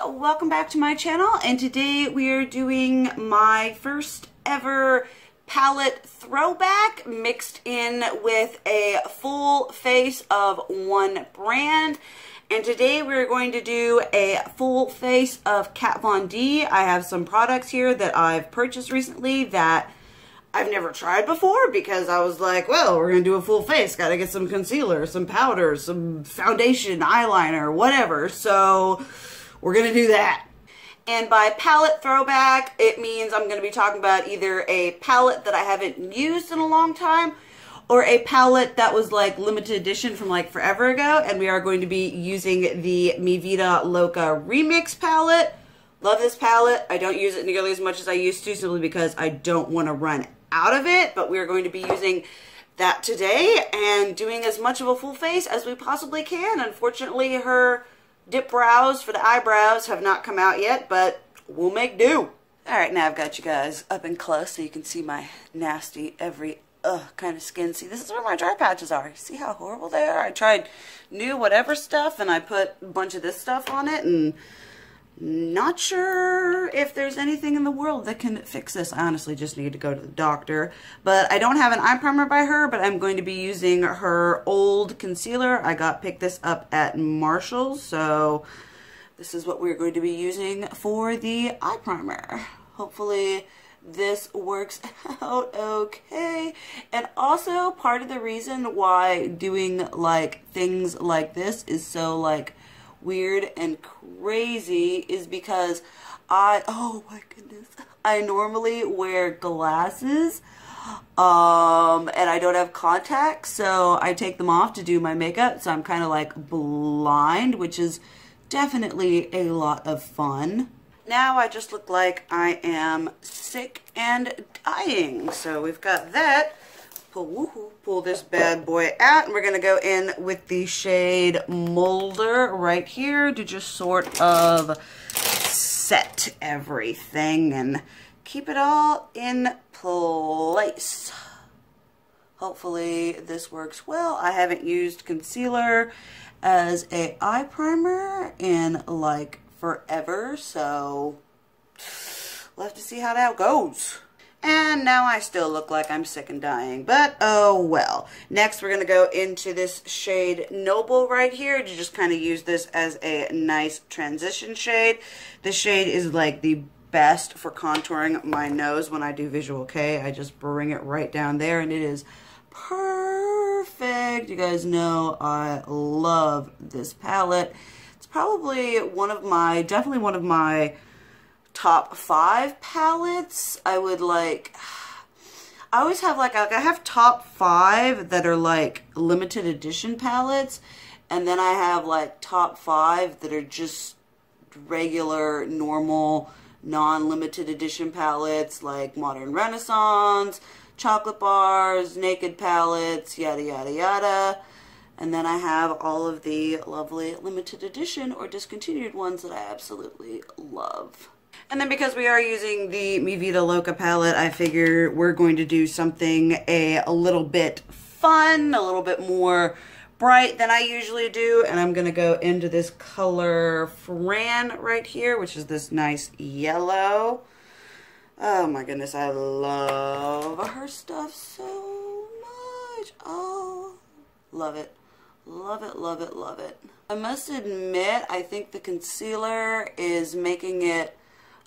welcome back to my channel, and today we are doing my first ever palette throwback mixed in with a full face of one brand. And today we're going to do a full face of Kat Von D. I have some products here that I've purchased recently that I've never tried before because I was like, well, we're going to do a full face. Got to get some concealer, some powder, some foundation, eyeliner, whatever. So we're going to do that. And by palette throwback, it means I'm going to be talking about either a palette that I haven't used in a long time or a palette that was like limited edition from like forever ago. And we are going to be using the Vida Loca Remix palette. Love this palette. I don't use it nearly as much as I used to simply because I don't want to run out of it, but we're going to be using that today and doing as much of a full face as we possibly can. Unfortunately, her dip brows for the eyebrows have not come out yet, but we'll make do. Alright, now I've got you guys up and close so you can see my nasty every kind of skin. See, this is where my dry patches are. See how horrible they are? I tried new whatever stuff and I put a bunch of this stuff on it, and not sure if there's anything in the world that can fix this. I honestly just need to go to the doctor. But I don't have an eye primer by her, but I'm going to be using her old concealer. I picked this up at Marshall's, so this is what we're going to be using for the eye primer. Hopefully this works out okay. And also part of the reason why doing like things like this is so like weird and crazy is because oh my goodness, I normally wear glasses and I don't have contacts, so I take them off to do my makeup, so I'm kind of like blind, which is definitely a lot of fun. Now I just look like I am sick and dying, so we've got that. Pull this bad boy out, and we're going to go in with the shade Molder right here to just sort of set everything and keep it all in place. Hopefully this works well. I haven't used concealer as a eye primer in like forever, so we'll have to see how that goes. And now I still look like I'm sick and dying, but oh well. Next we're going to go into this shade Noble right here to just kind of use this as a nice transition shade. This shade is like the best for contouring my nose when I do visual K. I just bring it right down there and it is perfect. You guys know I love this palette. It's probably definitely one of my top 5 palettes. I always have like I have top 5 that are like limited edition palettes, and then I have like top 5 that are just regular normal non-limited edition palettes like Modern Renaissance, Chocolate Bars, Naked palettes, yada yada yada. And then I have all of the lovely limited edition or discontinued ones that I absolutely love. And then because we are using the Vida Loca palette, I figure we're going to do something a little bit fun, a little bit more bright than I usually do. And I'm going to go into this color Fran right here, which is this nice yellow. Oh my goodness, I love her stuff so much. Oh, love it. Love it, love it, love it. I must admit, I think the concealer is making it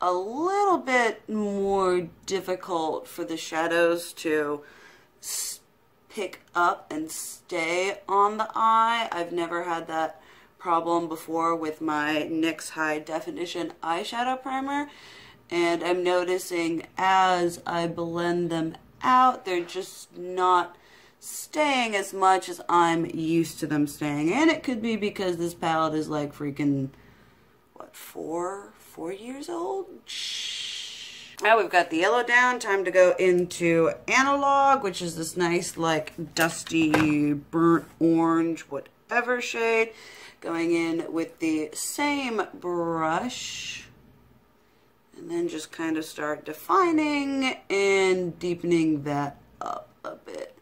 a little bit more difficult for the shadows to pick up and stay on the eye. I've never had that problem before with my NYX High Definition eyeshadow primer, and I'm noticing as I blend them out, they're just not staying as much as I'm used to them staying. And it could be because this palette is like freaking, what, 4 years old? Shh. Now we've got the yellow down. Time to go into Analog, which is this nice like dusty burnt orange whatever shade. Going in with the same brush, and then just kind of start defining and deepening that up a bit.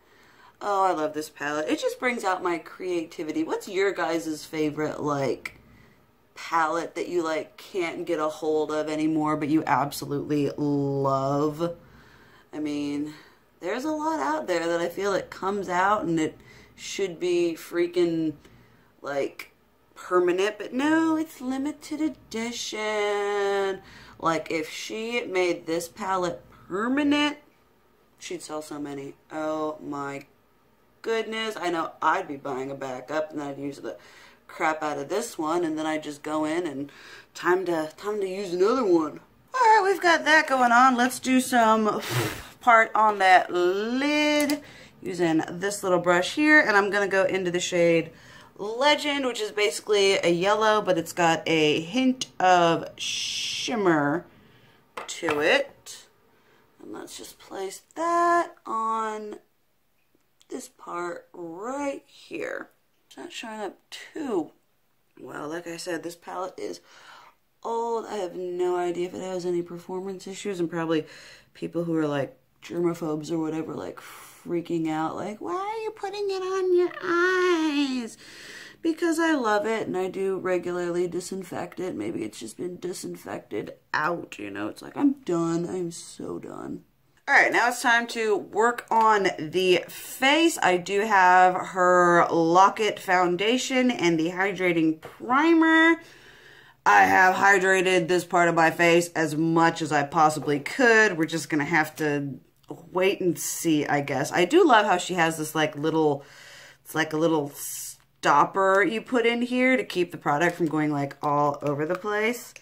Oh, I love this palette. It just brings out my creativity. What's your guys' favorite like palette that you like can't get a hold of anymore, but you absolutely love. I mean, there's a lot out there that I feel it comes out and it should be freaking like permanent, but no, it's limited edition. Like if she made this palette permanent, she'd sell so many. Oh my goodness. I know I'd be buying a backup, and then I'd use the crap out of this one, and then I'd just go in and time to use another one. Alright, we've got that going on. Let's do some part on that lid using this little brush here, and I'm gonna go into the shade Legend, which is basically a yellow, but it's got a hint of shimmer to it. And let's just place that on this part right here. It's not showing up too well. Like I said, this palette is old. I have no idea if it has any performance issues, and probably people who are like germaphobes or whatever like freaking out like, why are you putting it on your eyes? Because I love it and I do regularly disinfect it. Maybe it's just been disinfected out, you know. It's like, I'm done. I'm so done. Alright, now it's time to work on the face. I do have her Loca foundation and the hydrating primer. I have hydrated this part of my face as much as I possibly could. We're just going to have to wait and see, I guess. I do love how she has this like little, it's like a little stopper you put in here to keep the product from going like all over the place.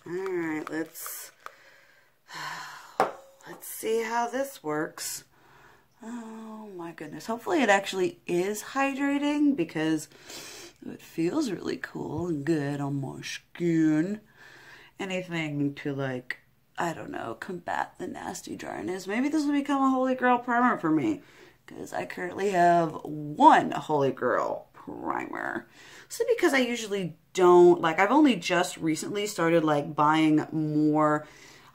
Alright, let's see how this works. Oh my goodness. Hopefully it actually is hydrating, because it feels really cool and good on my skin. Anything to like, I don't know, combat the nasty dryness. Maybe this will become a Holy Grail primer for me, because I currently have one Holy Grail primer. So because I usually don't, like, I've only just recently started like buying more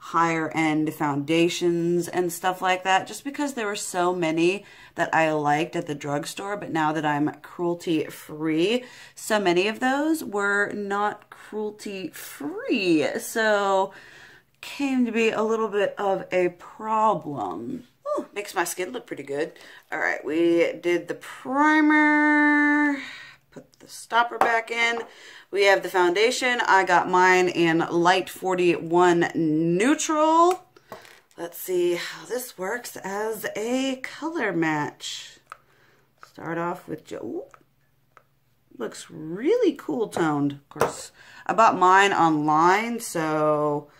higher end foundations and stuff like that, just because there were so many that I liked at the drugstore, but now that I'm cruelty free, so many of those were not cruelty free, so came to be a little bit of a problem. Ooh, makes my skin look pretty good. Alright, we did the primer, put the stopper back in. We have the foundation. I got mine in Light 41 Neutral. Let's see how this works as a color match. Start off with, ooh, looks really cool toned. Of course, I bought mine online, so,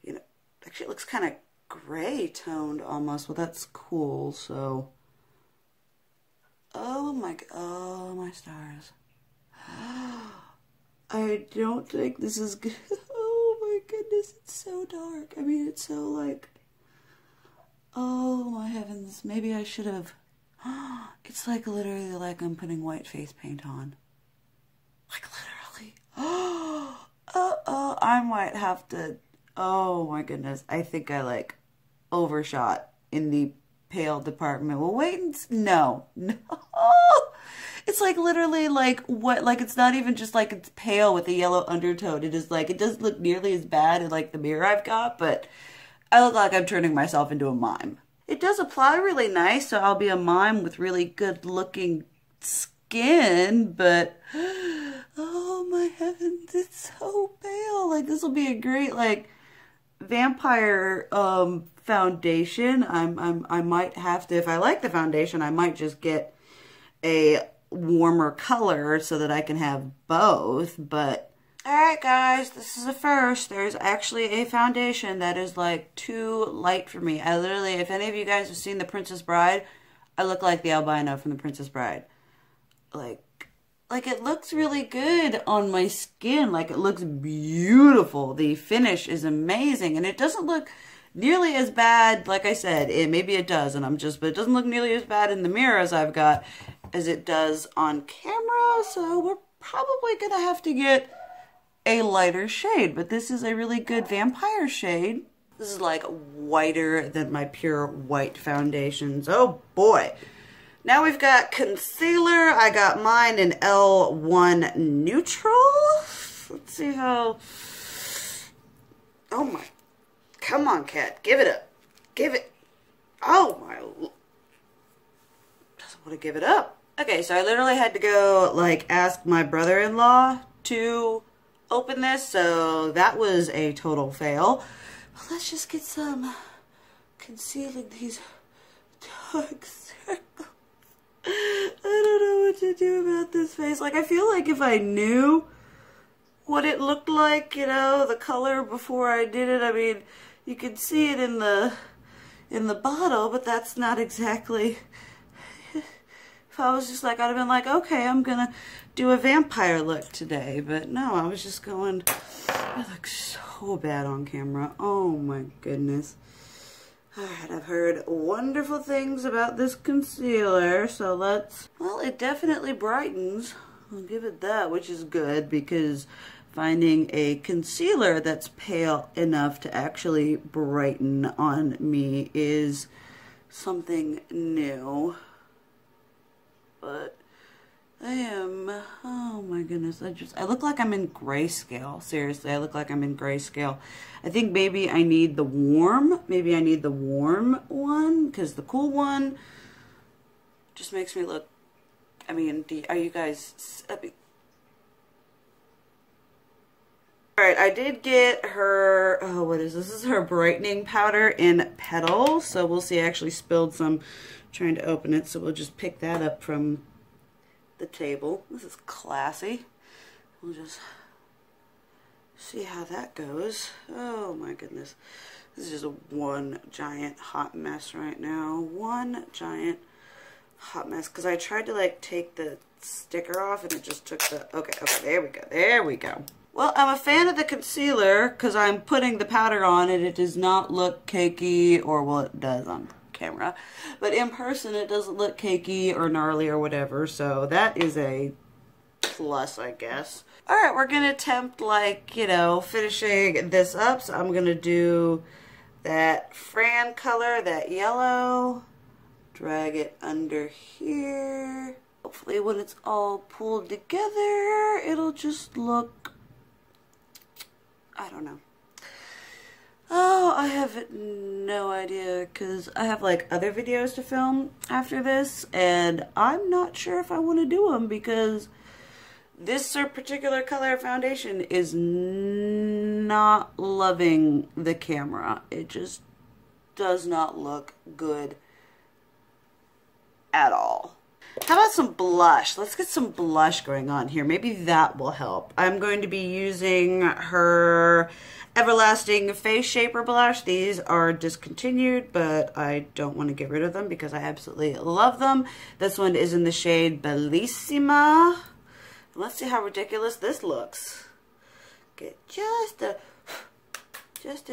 you know, actually it looks kind of gray toned almost. Well, that's cool, so. Oh my stars. I don't think this is good. Oh my goodness, it's so dark. I mean, it's so like, oh my heavens. Maybe I should have. It's like literally like I'm putting white face paint on. Like literally. Uh-oh, I might have to. Oh my goodness. I think I like overshot in the pale department. Well, wait and no. It's like literally like what, like it's not even just like it's pale with a yellow undertone. It is like, it doesn't look nearly as bad in like the mirror I've got, but I look like I'm turning myself into a mime. It does apply really nice, so I'll be a mime with really good looking skin, but oh my heavens, it's so pale. Like this will be a great like vampire foundation. I might have to, if I like the foundation, I might just get a warmer color so that I can have both. But alright guys, this is a first. There's actually a foundation that is like too light for me. I literally, if any of you guys have seen The Princess Bride, I look like the albino from The Princess Bride. Like it looks really good on my skin. Like it looks beautiful. The finish is amazing, and it doesn't look nearly as bad. Like I said, maybe it does, and but it doesn't look nearly as bad in the mirror as I've got as it does on camera. So we're probably gonna have to get a lighter shade, but this is a really good vampire shade. This is like whiter than my pure white foundations. Oh boy. Now we've got concealer. I got mine in L1 Neutral. Let's see how... Oh my... Come on, cat. Give it up. Give it... Oh my... Doesn't want to give it up. Okay, so I literally had to go, like, ask my brother-in-law to open this, so that was a total fail. But let's just get some concealing these dark circles. I don't know what to do about this face. Like, I feel like if I knew what it looked like, you know, the color before I did it, I mean, you could see it in the bottle, but that's not exactly... If I was just like, I'd have been like, okay, I'm gonna do a vampire look today. But no, I was just going, I look so bad on camera. Oh my goodness. Alright, I've heard wonderful things about this concealer, so let's, well, it definitely brightens. I'll give it that, which is good, because finding a concealer that's pale enough to actually brighten on me is something new. But I am, oh my goodness, I look like I'm in grayscale. Seriously, I look like I'm in grayscale. I think maybe I need the warm one, because the cool one just makes me look, I mean, are you guys, alright, I did get her, oh, what is this? This is her brightening powder in Petals, so we'll see. I actually spilled some trying to open it, so we'll just pick that up from the table. This is classy. We'll just see how that goes. Oh my goodness. This is just one giant hot mess right now. One giant hot mess, because I tried to like take the sticker off and it just took the, okay, there we go. Well, I'm a fan of the concealer because I'm putting the powder on and it does not look cakey, or well, it does on camera, but in person it doesn't look cakey or gnarly or whatever, so that is a plus, I guess. Alright, we're gonna attempt, like, you know, finishing this up, so I'm gonna do that Fran color, that yellow, drag it under here. Hopefully when it's all pulled together it'll just look, I don't know. Oh, I have no idea, because I have like other videos to film after this, and I'm not sure if I want to do them, because this particular color foundation is not loving the camera. It just does not look good at all. How about some blush? Let's get some blush going on here. Maybe that will help. I'm going to be using her Everlasting Face Shaper blush. These are discontinued, but I don't want to get rid of them because I absolutely love them. This one is in the shade Bellissima. Let's see how ridiculous this looks. Get just a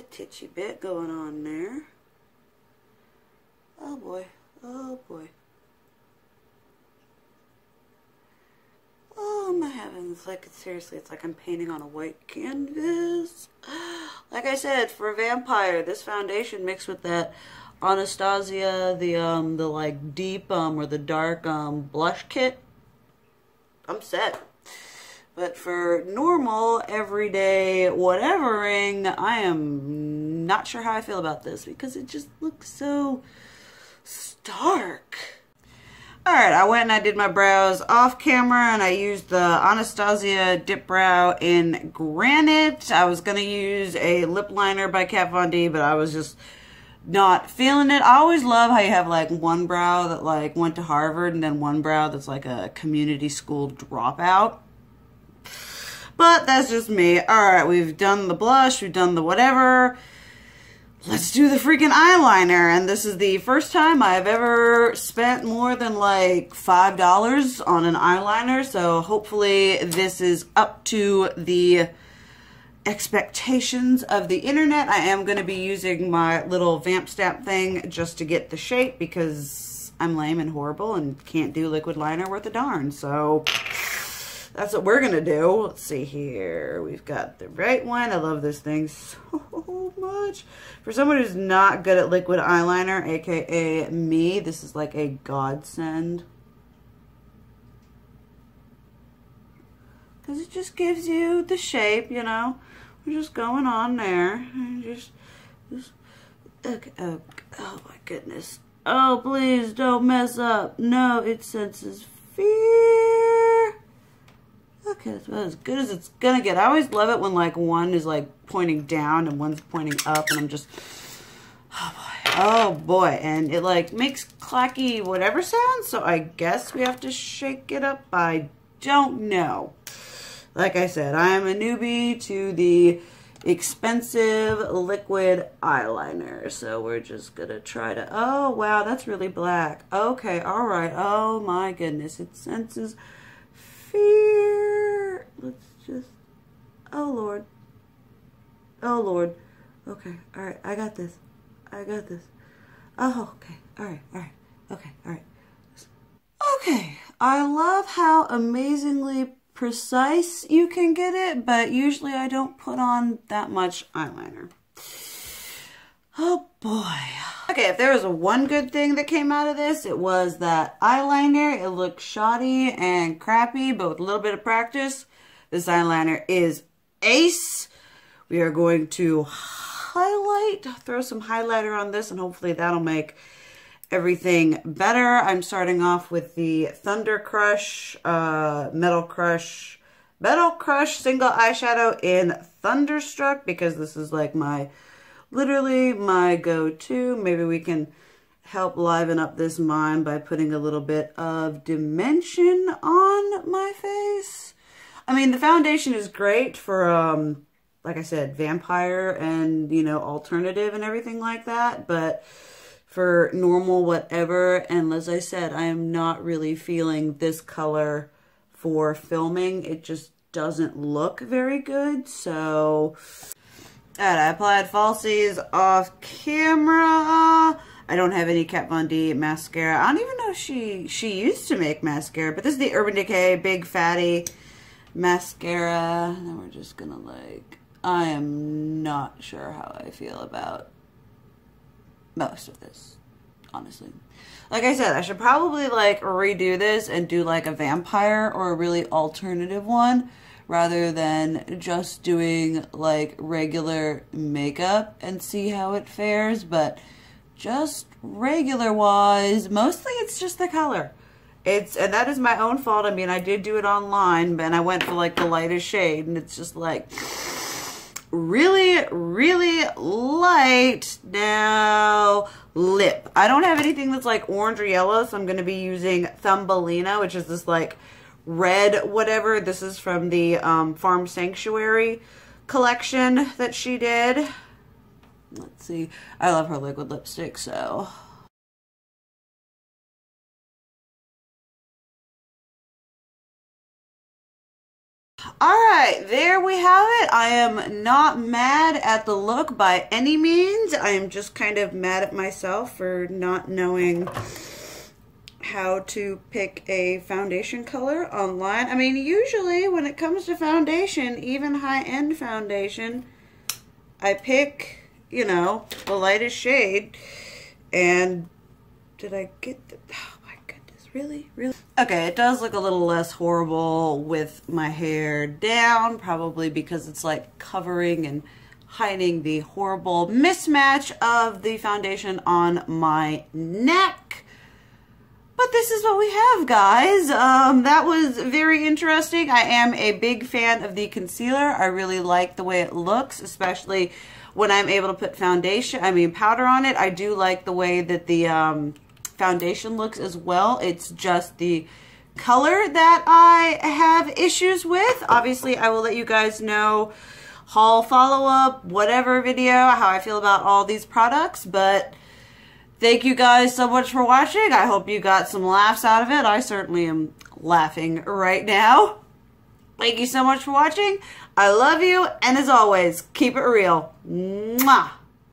titchy bit going on there. Oh boy, oh boy. Oh my heavens, like, seriously, it's like I'm painting on a white canvas. Like I said, for a vampire, this foundation mixed with that Anastasia, the like deep or the dark blush kit, I'm set. But for normal, everyday whatevering, I am not sure how I feel about this, because it just looks so stark. Alright, I went and I did my brows off camera, and I used the Anastasia Dip Brow in Granite. I was going to use a lip liner by Kat Von D, but I was just not feeling it. I always love how you have like one brow that like went to Harvard and then one brow that's like a community school dropout. But that's just me. Alright, we've done the blush, we've done the whatever. Let's do the freaking eyeliner, and this is the first time I've ever spent more than like $5 on an eyeliner, so hopefully this is up to the expectations of the internet. I am going to be using my little vamp stamp thing just to get the shape, because I'm lame and horrible and can't do liquid liner worth a darn, so that's what we're gonna do. Let's see here. We've got the right one. I love this thing so much. For someone who's not good at liquid eyeliner, aka me, this is like a godsend. because it just gives you the shape, you know. We're just going on there. And just okay, oh my goodness. Oh, please don't mess up. No, it senses fear. Okay, that's about as good as it's gonna get. I always love it when like one is like pointing down and one's pointing up, and I'm just, oh boy, and it like makes clacky whatever sound, so I guess we have to shake it up. I don't know. Like I said, I am a newbie to the expensive liquid eyeliner, so we're just gonna try to, oh wow, that's really black. Okay, all right, oh my goodness, it senses fear. Let's just, oh Lord, oh Lord. Okay, all right, I got this, I got this. Oh, okay, all right, okay, all right. Okay, I love how amazingly precise you can get it, but usually I don't put on that much eyeliner. Oh boy. Okay, if there was one good thing that came out of this, it was that eyeliner. It looked shoddy and crappy, but with a little bit of practice, this eyeliner is ace. We are going to throw some highlighter on this, and hopefully that'll make everything better. I'm starting off with the Thunder Crush, Metal Crush single eyeshadow in Thunderstruck, because this is like literally my go-to. Maybe we can help liven up this mind by putting a little bit of dimension on my face. I mean, the foundation is great for, like I said, vampire and, you know, alternative and everything like that, but for normal whatever, and as I said, I am not really feeling this color for filming. It just doesn't look very good, so I applied falsies off camera. I don't have any Kat Von D mascara. I don't even know if she used to make mascara, but this is the Urban Decay Big Fatty mascara. And then we're just gonna like, I am not sure how I feel about most of this, honestly. Like I said, I should probably like redo this and do like a vampire or a really alternative one rather than just doing like regular makeup and see how it fares. But just regular wise, mostly it's just the color. And that is my own fault. I mean, I did do it online, and I went for like the lightest shade, and it's just like really, really light. Now, lip. I don't have anything that's like orange or yellow, so I'm going to be using Thumbelina, which is this like red whatever. This is from the Farm Sanctuary collection that she did. Let's see. I love her liquid lipstick, so alright, there we have it. I am not mad at the look by any means. I am just kind of mad at myself for not knowing how to pick a foundation color online. I mean, usually when it comes to foundation, even high-end foundation, I pick, you know, the lightest shade. And did I get the... Really? Okay, it does look a little less horrible with my hair down, probably because it's like covering and hiding the horrible mismatch of the foundation on my neck. But this is what we have, guys. That was very interesting. I am a big fan of the concealer. I really like the way it looks, especially when I'm able to put powder on it. I do like the way that the foundation looks as well. It's just the color that I have issues with. Obviously, I will let you guys know, haul follow-up, whatever video, how I feel about all these products. But thank you guys so much for watching. I hope you got some laughs out of it. I certainly am laughing right now. Thank you so much for watching. I love you, and as always, keep it real. Mwah!